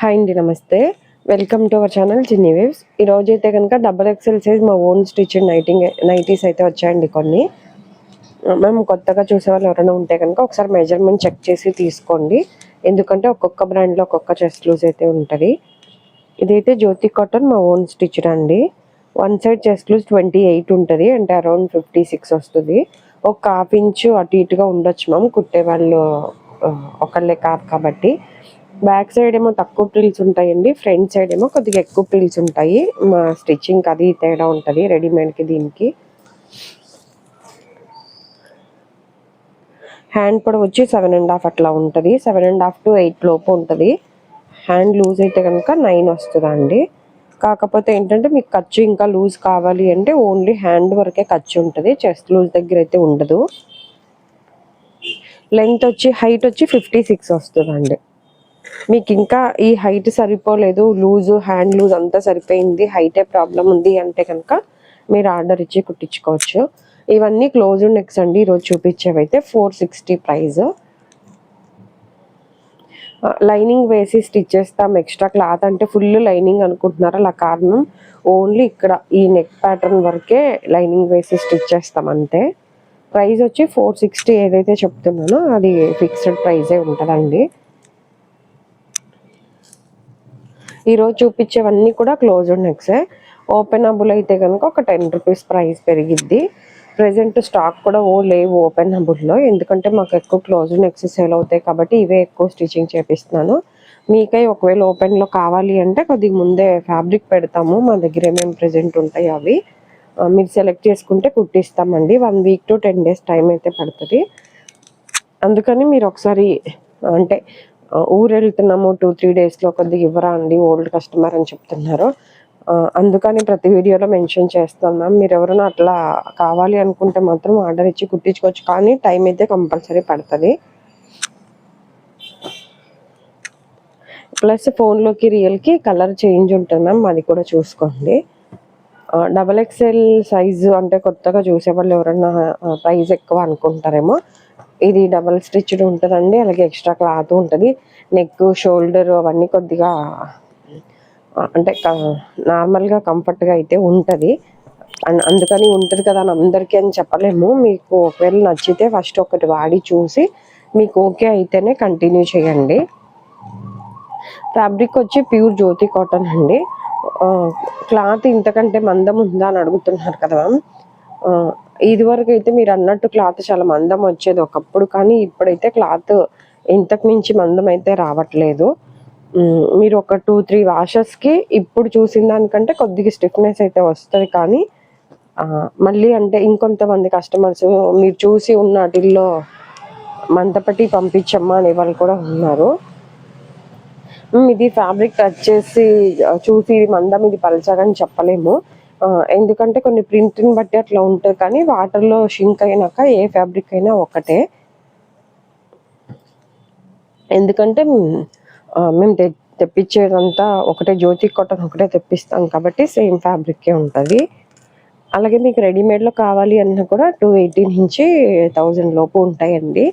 Hi అండి, నమస్తే. Welcome to our channel చిన్ని వేవ్స్. ఈరోజు అయితే కనుక XXL సైజ్ మా ఓన్ స్టిచ్డ్ నైటీస్ అయితే వచ్చాయండి కొన్ని. మేము కొత్తగా చూసేవాళ్ళు ఎవరైనా ఉంటే కనుక ఒకసారి మెజర్మెంట్ చెక్ చేసి తీసుకోండి. ఎందుకంటే ఒక్కొక్క బ్రాండ్లో ఒక్కొక్క చెస్ట్ లూజ్ అయితే ఉంటుంది. ఇదైతే జ్యోతి కాటన్ మా ఓన్ స్టిచ్డ్ అండి. వన్ సైడ్ చెస్ట్ లూజ్ 28 ఉంటుంది, అంటే అరౌండ్ 56 వస్తుంది. ఒక ½ ఇంచు అటు ఇటుగా ఉండొచ్చు మ్యామ్, కుట్టే వాళ్ళు ఒకళ్ళే కాదు కాబట్టి. బ్యాక్ సైడ్ ఏమో తక్కువ ప్రిల్స్ ఉంటాయండి, ఫ్రంట్ సైడ్ ఏమో కొద్దిగా ఎక్కువ ప్రిల్స్ ఉంటాయి. మా స్టిచ్చింగ్ అది తేడా ఉంటుంది రెడీమేడ్కి దీనికి. హ్యాండ్ పొడవు వచ్చి 7.5 అట్లా ఉంటుంది, 7.5 to 8 లోపు ఉంటుంది. హ్యాండ్ లూజ్ అయితే కనుక 9 వస్తుందండి. కాకపోతే ఏంటంటే మీకు ఖర్చు ఇంకా లూజ్ కావాలి అంటే ఓన్లీ హ్యాండ్ వరకే ఖర్చు ఉంటుంది, చెస్ట్ లూజ్ దగ్గర అయితే ఉండదు. లెంత్ వచ్చి హైట్ వచ్చి 56 వస్తుందండి. మీకు ఇంకా ఈ హైట్ సరిపోలేదు, లూజు హ్యాండ్ లూజ్ అంతా సరిపోయింది, హైటే ప్రాబ్లం ఉంది అంటే కనుక మీరు ఆర్డర్ ఇచ్చి కుట్టించుకోవచ్చు. ఇవన్నీ క్లోజ్డ్ నెక్స్ అండి, ఈరోజు చూపించేవైతే 460 ప్రైస్. లైనింగ్ వేసి స్టిచ్ చేస్తాం. ఎక్స్ట్రా క్లాత్ అంటే ఫుల్ లైనింగ్ అనుకుంటున్నారు, అలా కారణం ఓన్లీ ఇక్కడ ఈ నెక్ ప్యాటర్న్ వరకే లైనింగ్ వేసి స్టిచ్ చేస్తాం అంతే. ప్రైస్ వచ్చి 460 ఏదైతే చెప్తున్నానో అది ఫిక్స్డ్ ప్రైజే ఉంటుందండి. ఈరోజు చూపించేవన్నీ కూడా క్లోజ్డ్ నెక్సే. ఓపెనబుల్ అయితే కనుక ఒక 10 రూపీస్ ప్రైస్ పెరిగిద్ది. ప్రజెంట్ స్టాక్ కూడా లేవు ఓపెనబుల్లో, ఎందుకంటే మాకు ఎక్కువ క్లోజ్డ్ నెక్స్ సేల్ అవుతాయి కాబట్టి ఇవే ఎక్కువ స్టిచ్చింగ్ చేపిస్తున్నాను. మీకై ఒకవేళ ఓపెన్లో కావాలి అంటే కొద్దిగా ముందే ఫ్యాబ్రిక్ పెడతాము, మా దగ్గర ఏమేమి ప్రజెంట్ ఉంటాయి అవి మీరు సెలెక్ట్ చేసుకుంటే కుట్టిస్తామండి. 1 week to 10 days టైం అయితే పడుతుంది. అందుకని మీరు ఒకసారి అంటే ఊరు వెళ్తున్నాము 2-3 డేస్లో కొద్దిగా ఇవ్వరా అండి ఓల్డ్ కస్టమర్ అని చెప్తున్నారు. అందుకని ప్రతి వీడియోలో మెన్షన్ చేస్తాను మ్యామ్. మీరు ఎవరైనా అట్లా కావాలి అనుకుంటే మాత్రం ఆర్డర్ ఇచ్చి కుట్టించుకోవచ్చు, కానీ టైం అయితే కంపల్సరీ పడుతుంది. ప్లస్ ఫోన్లోకి రియల్కి కలర్ చేంజ్ ఉంటుంది మ్యామ్, అది కూడా చూసుకోండి. XXL సైజు అంటే కొత్తగా చూసేవాళ్ళు ఎవరన్నా ప్రైస్ ఎక్కువ అనుకుంటారేమో, ఇది డబల్ స్టిచ్డ్ ఉంటుందండి. అలాగే ఎక్స్ట్రా క్లాత్ ఉంటుంది. నెక్ షోల్డర్ అవన్నీ కొద్దిగా అంటే నార్మల్గా కంఫర్ట్గా అయితే ఉంటుంది. అందుకని ఉంటుంది కదా అని అందరికీ అని చెప్పలేము. మీకు ఒకవేళ నచ్చితే ఫస్ట్ ఒకటి వాడి చూసి మీకు ఓకే అయితేనే కంటిన్యూ చేయండి. ఫ్యాబ్రిక్ వచ్చి ప్యూర్ జ్యోతి కాటన్ అండి. క్లాత్ ఇంతకంటే మందం ఉందా అని అడుగుతున్నారు కదా మ్యామ్. ఇదివరకు అయితే మీరు అన్నట్టు క్లాత్ చాలా మందం వచ్చేది ఒకప్పుడు, కానీ ఇప్పుడైతే క్లాత్ ఇంతకు మించి మందం అయితే రావట్లేదు. మీరు ఒక 2-3 వాషెస్కి ఇప్పుడు చూసిన దానికంటే కొద్దిగా స్టిఫ్నెస్ అయితే వస్తుంది. కానీ మళ్ళీ అంటే ఇంకొంతమంది కస్టమర్స్ మీరు చూసి ఉన్న వాటిల్లో మందపట్టి పంపించమ్మా అనే వాళ్ళు కూడా ఉన్నారు. ఇది ఫ్యాబ్రిక్ టచ్ చేసి చూసి ఇది మందం ఇది పలచగా చెప్పలేము, ఎందుకంటే కొన్ని ప్రింట్ని బట్టి అట్లా ఉంటుంది. కానీ వాటర్లో షింక్ అయినాక ఏ ఫ్యాబ్రిక్ అయినా ఒకటే, ఎందుకంటే మేము తెప్పించేదంతా ఒకటే, జ్యోతి కాటన్ ఒకటే తెప్పిస్తాం కాబట్టి సేమ్ ఫ్యాబ్రికే ఉంటుంది. అలాగే మీకు రెడీమేడ్లో కావాలి అన్నా కూడా 280 నుంచి 1000 లోపు ఉంటాయండి.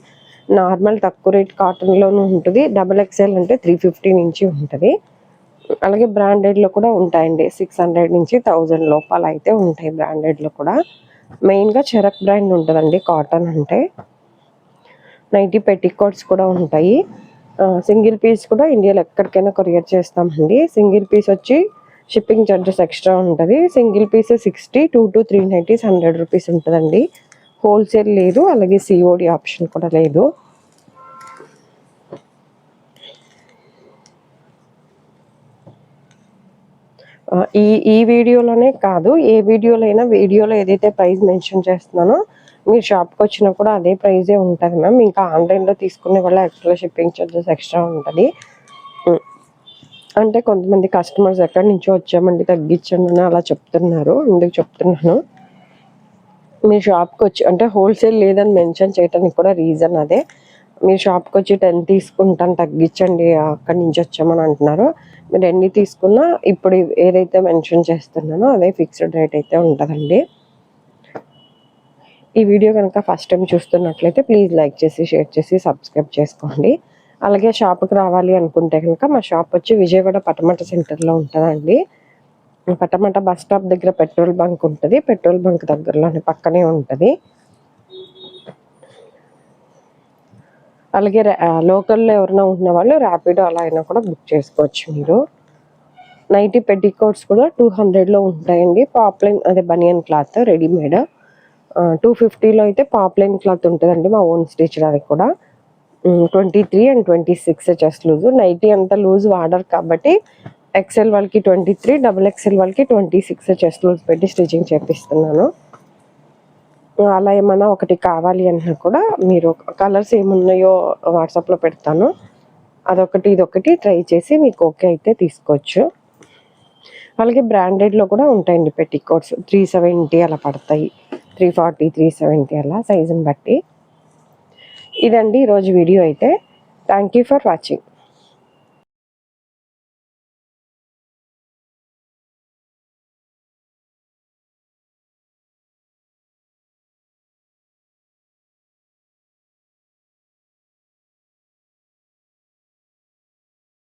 నార్మల్ తక్కువ రేట్ కాటన్లోనూ ఉంటుంది, XXL అంటే 350 నుంచి ఉంటుంది. అలాగే బ్రాండెడ్లో కూడా ఉంటాయండి, 600 నుంచి 1000 లోపల అయితే ఉంటాయి బ్రాండెడ్లో కూడా. మెయిన్గా చెరక్ బ్రాండ్ ఉంటుందండి కాటన్ అంటే. నైటీ పెట్టికోట్స్ కూడా ఉంటాయి. సింగిల్ పీస్ కూడా ఇండియాలో ఎక్కడికైనా కొరియర్ చేస్తామండి. సింగిల్ పీస్ వచ్చి షిప్పింగ్ ఛార్జెస్ ఎక్స్ట్రా ఉంటుంది. Single piece 60, 2 to 3 nighties 100 rupees ఉంటుందండి. హోల్సేల్ లేదు, అలాగే COD ఆప్షన్ కూడా లేదు. ఈ వీడియోలోనే కాదు, ఏ వీడియోలో అయినా వీడియోలో ఏదైతే ప్రైస్ మెన్షన్ చేస్తున్నానో మీరు షాప్కి వచ్చినా కూడా అదే ప్రైజే ఉంటుంది మ్యామ్. ఇంకా ఆన్లైన్లో తీసుకునే వల్ల ఎక్స్ట్రా షిప్పింగ్ ఛార్జెస్ ఎక్స్ట్రా ఉంటుంది. అంటే కొంతమంది కస్టమర్స్ ఎక్కడి నుంచో వచ్చామండి తగ్గించండి అని అలా చెప్తున్నారు, అందుకు చెప్తున్నాను. మీరు షాప్కి వచ్చి అంటే హోల్సేల్ లేదని మెన్షన్ చేయడానికి కూడా రీజన్ అదే. మీరు షాప్కి వచ్చి 10 తీసుకుంటాను తగ్గించండి అక్కడి నుంచి వచ్చామని అంటున్నారు. మీరు ఎన్ని తీసుకున్నా ఇప్పుడు ఏదైతే మెన్షన్ చేస్తున్నానో అదే ఫిక్స్డ్ రేట్ అయితే ఉంటుందండి. ఈ వీడియో కనుక ఫస్ట్ టైం చూస్తున్నట్లయితే ప్లీజ్ లైక్ చేసి షేర్ చేసి సబ్స్క్రైబ్ చేసుకోండి. అలాగే షాప్కి రావాలి అనుకుంటే కనుక మా షాప్ వచ్చి విజయవాడ పటమట సెంటర్లో ఉంటుందండి. పటమట బస్ స్టాప్ దగ్గర పెట్రోల్ బంక్ ఉంటుంది. పెట్రోల్ బంక్ దగ్గరలోనే పక్కనే ఉంటుంది. అలాగే లోకల్లో ఎవరైనా ఉన్న వాళ్ళు ర్యాపిడో అలా అయినా కూడా బుక్ చేసుకోవచ్చు మీరు. నైటీ పెట్టికోట్స్ కూడా 200లో ఉంటాయండి. పాప్లైన్ అదే బనియన్ క్లాత్ రెడీమేడ్. 250లో అయితే పాప్లైన్ క్లాత్ ఉంటుందండి, మా ఓన్ స్టిచ్. అది కూడా 23 అండ్ 26 చెస్ట్ లూజ్. నైటీ అంత లూజ్ వాడరు కాబట్టి ఎక్సెల్ వాళ్ళకి 23, XXL వాళ్ళకి 26 చెస్ట్ లూజ్ పెట్టి స్టిచ్చింగ్ చేపిస్తున్నాను. అలా ఏమన్నా ఒకటి కావాలి అన్నా కూడా మీరు కలర్స్ ఏమున్నాయో వాట్సాప్లో పెడతాను. అదొకటి ఇదొకటి ట్రై చేసి మీకు ఓకే అయితే తీసుకోవచ్చు. అలాగే బ్రాండెడ్లో కూడా ఉంటాయండి పెట్టికోట్స్. 370 అలా పడతాయి, 340, 370 అలా సైజుని బట్టి. ఇదండి ఈరోజు వీడియో అయితే. Thank you for watching.